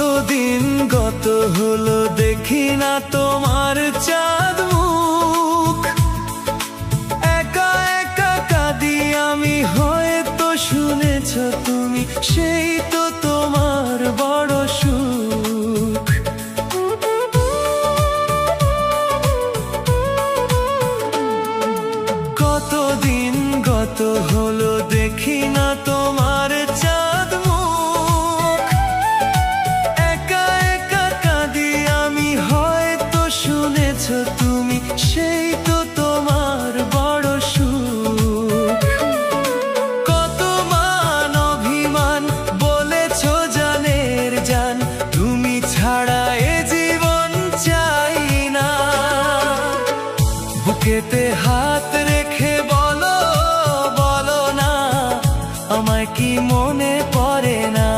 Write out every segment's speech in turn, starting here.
কতদিন গত হলো দেখি না তোমার চাঁদ মুখ। একা একা কাঁদি আমি, হয়তো শুনেছ তুমি, সেই তো তোমার বড় সুখ। কতদিন গত হলো দেখি না তোমার চাঁদ মুখ। একা একা কাঁদি আমি, হয়তো শুনেছ তুমি, সেই তো তোমার বড় সুখ। কত মান অভিমান বলেছ জানের জান, তুমি ছাড়া এ জীবন চাই না। বুকেতে হাত রেখে বলো, বলো না, আমায় কি মনে পড়ে না?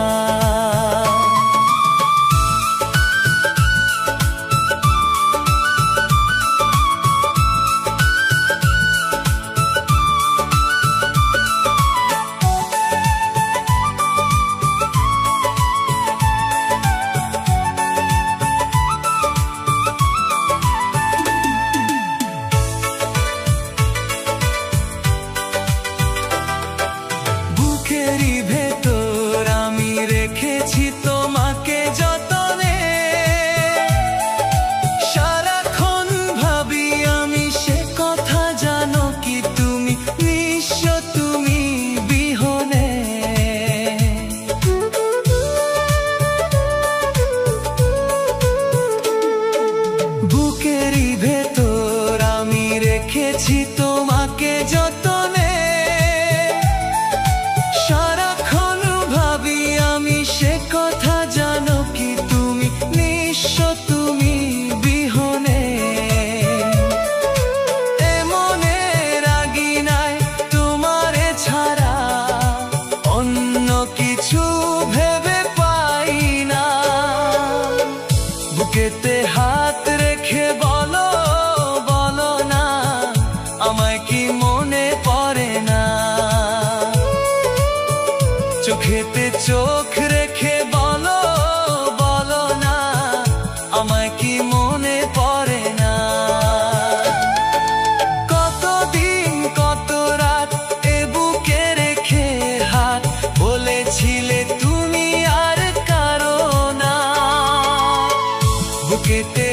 বুকেরই ভেতর আমি রেখেছি তোমাকে যতনে। সারাক্ষণ ভাবি আমি সে কথা, জানো কি তুমি, নিঃস্ব তুমি বিহনে। বুকেরই ভেতর আমি রেখেছি তোমাকে যতনে। সারাক্ষণ ভাবি আমি সে কথা, জানো কি তুমি, নিঃস্ব তুমি বিহনে। এমনে রাগি নাই তোমারে ছাড়া, অন্য কিছু ভেবে পাই না। বুকেতে হাত রেখে বলো, বলো না, আমায় কি মনে পড়ে না? চোখেতে চোখ রেখে বলো, বলো না, আমায় কি মনে পড়ে না? কতদিন কত রাত এ বুকে রেখে হাত, বলেছিলে তুমি আর কারো না। বুকেতে